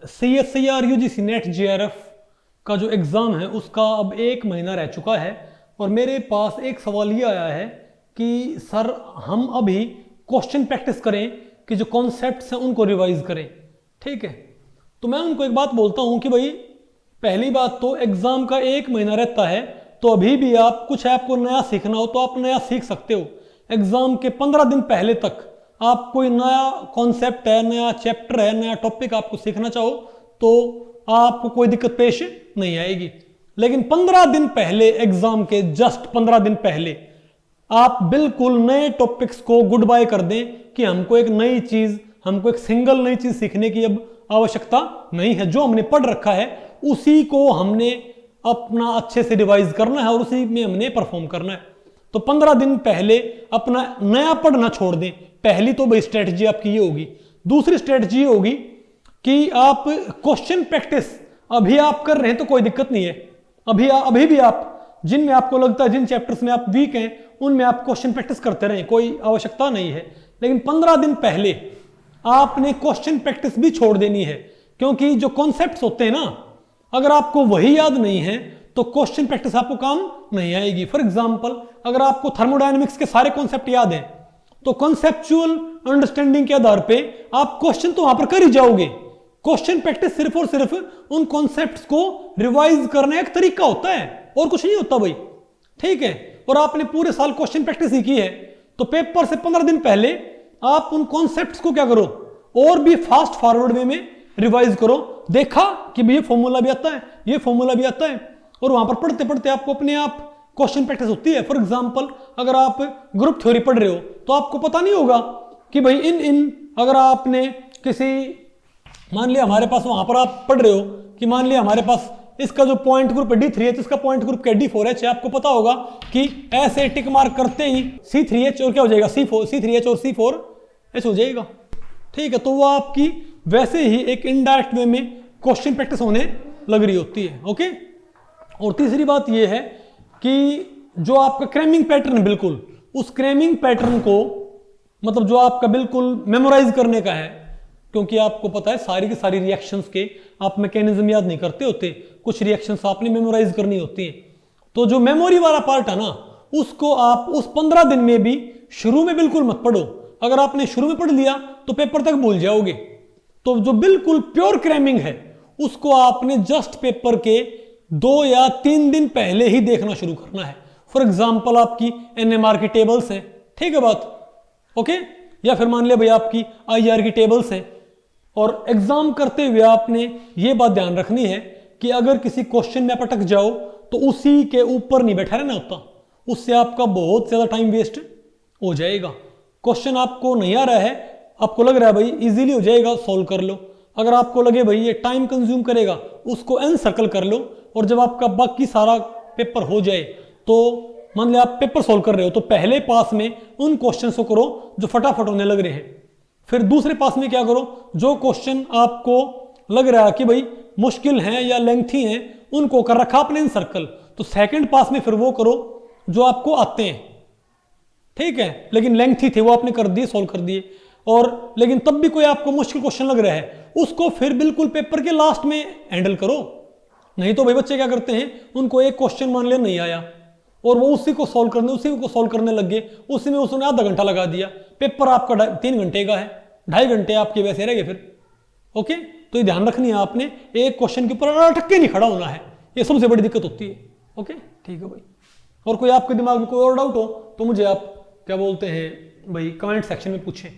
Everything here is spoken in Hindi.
CSIR UGC नेट JRF का जो एग्ज़ाम है उसका अब 1 महीना रह चुका है और मेरे पास एक सवाल ये आया है कि सर हम अभी क्वेश्चन प्रैक्टिस करें कि जो कॉन्सेप्ट्स हैं उनको रिवाइज करें। ठीक है, तो मैं उनको एक बात बोलता हूँ कि भाई पहली बात तो एग्ज़ाम का 1 महीना रहता है, तो अभी भी आप कुछ आपको नया सीखना हो तो आप नया सीख सकते हो। एग्ज़ाम के 15 दिन पहले तक आप कोई नया कॉन्सेप्ट है, नया चैप्टर है, नया टॉपिक आपको सीखना चाहो तो आपको कोई दिक्कत पेश नहीं आएगी। लेकिन 15 दिन पहले, एग्जाम के जस्ट 15 दिन पहले आप बिल्कुल नए टॉपिक्स को गुड बाय कर दें कि हमको एक नई चीज, हमको एक सिंगल नई चीज सीखने की अब आवश्यकता नहीं है। जो हमने पढ़ रखा है उसी को हमने अपना अच्छे से रिवाइज करना है और उसी में हमने परफॉर्म करना है। तो 15 दिन पहले अपना नया पढ़ना छोड़ दें। पहली तो भाई स्ट्रेटजी आपकी ये होगी। दूसरी स्ट्रेटजी होगी कि आप क्वेश्चन प्रैक्टिस अभी आप कर रहे हैं तो कोई दिक्कत नहीं है। अभी भी आप जिनमें आपको लगता है, जिन चैप्टर्स में आप वीक हैं उनमें आप क्वेश्चन प्रैक्टिस करते रहें, कोई आवश्यकता नहीं है। लेकिन 15 दिन पहले आपने क्वेश्चन प्रैक्टिस भी छोड़ देनी है, क्योंकि जो कॉन्सेप्ट्स होते हैं ना, अगर आपको वही याद नहीं है तो क्वेश्चन प्रैक्टिस आपको काम नहीं आएगी। फॉर एग्जाम्पल, अगर आपको थर्मोडायनेमिक्स के सारे कॉन्सेप्ट याद हैं तो कॉन्सेप्चुअल अंडरस्टैंडिंग के आधार पे आप क्वेश्चन तो वहां पर कर ही जाओगे। क्वेश्चन प्रैक्टिस सिर्फ और सिर्फ उन कॉन्सेप्ट्स को रिवाइज करने एक तरीका होता है और कुछ नहीं होता भाई। ठीक है, और आपने पूरे साल क्वेश्चन प्रैक्टिस ही की है तो पेपर से 15 दिन पहले आप उन कॉन्सेप्ट्स को क्या करो, और भी फास्ट फॉरवर्ड वे में रिवाइज करो। देखा कि ये फॉर्मूला भी आता है, ये फॉर्मूला भी आता है, और वहां पर पढ़ते पढ़ते आपको अपने आप क्वेश्चन प्रैक्टिस होती है। फॉर एग्जाम्पल, अगर आप ग्रुप थ्योरी पढ़ रहे हो तो आपको पता नहीं होगा कि भाई अगर आपने किसी, मान लिया हमारे पास वहां पर आप पढ़ रहे हो कि मान लिया हमारे पास इसका जो पॉइंट ग्रुप है D3H, इसका पॉइंट ग्रुप है D4H है। आपको पता होगा कि ऐसे टिक मार्क करते ही C3H और क्या हो जाएगा, C3H और C4H हो जाएगा। ठीक है, तो वो आपकी वैसे ही एक इनडायरेक्ट वे में क्वेश्चन प्रैक्टिस होने लग रही होती है। ओके, और तीसरी बात ये है कि जो आपका क्रैमिंग पैटर्न है, बिल्कुल उस क्रैमिंग पैटर्न को, मतलब जो आपका बिल्कुल मेमोराइज करने का है, क्योंकि आपको पता है सारी की सारी रिएक्शंस के आप मैकेनिज्म याद नहीं करते होते, कुछ रिएक्शंस आपने मेमोराइज करनी होती हैं। तो जो मेमोरी वाला पार्ट है ना, उसको आप उस 15 दिन में भी शुरू में बिल्कुल मत पढ़ो। अगर आपने शुरू में पढ़ लिया तो पेपर तक भूल जाओगे। तो जो बिल्कुल प्योर क्रैमिंग है उसको आपने जस्ट पेपर के 2 या 3 दिन पहले ही देखना शुरू करना है। फॉर एग्जाम्पल, आपकी NMR की टेबल्स हैं, ठीक है बात, ओके, या फिर मान लिया भाई आपकी IR की टेबल्स हैं। और एग्जाम करते हुए आपने ये बात ध्यान रखनी है कि अगर किसी क्वेश्चन में अटक जाओ तो उसी के ऊपर नहीं बैठा रहना होता, उससे आपका बहुत ज्यादा टाइम वेस्ट हो जाएगा। क्वेश्चन आपको नहीं आ रहा है, आपको लग रहा है भाई इजीली हो जाएगा, सॉल्व कर लो। अगर आपको लगे भाई ये टाइम कंज्यूम करेगा, उसको एनसर्कल कर लो। और जब आपका बाकी सारा पेपर हो जाए तो मान लिया आप पेपर सॉल्व कर रहे हो तो पहले पास में उन क्वेश्चंस को करो जो फटाफट होने लग रहे हैं। फिर दूसरे पास में क्या करो, जो क्वेश्चन आपको लग रहा है कि भाई मुश्किल हैं या लेंथी हैं, उनको कर रखा आपने एनसर्कल, तो सेकंड पास में फिर वो करो जो आपको आते हैं। ठीक है, लेकिन लेंथी थे वो आपने कर दिए, सॉल्व कर दिए। और लेकिन तब भी कोई आपको मुश्किल क्वेश्चन लग रहा है, उसको फिर बिल्कुल पेपर के लास्ट में हैंडल करो। नहीं तो भाई बच्चे क्या करते हैं, उनको एक क्वेश्चन मान लिया नहीं आया और वो उसी को सॉल्व करने लग गए, उसी में उसने आधा घंटा लगा दिया। पेपर आपका 3 घंटे का है, 2.5 घंटे आपके वैसे रह गए फिर। ओके, तो ये ध्यान रखनी है आपने, एक क्वेश्चन के ऊपर अटक के नहीं खड़ा होना है, ये सबसे बड़ी दिक्कत होती है। ओके, ठीक है भाई। और कोई आपके दिमाग में कोई और डाउट हो तो मुझे आप क्या बोलते हैं भाई कमेंट सेक्शन में पूछें।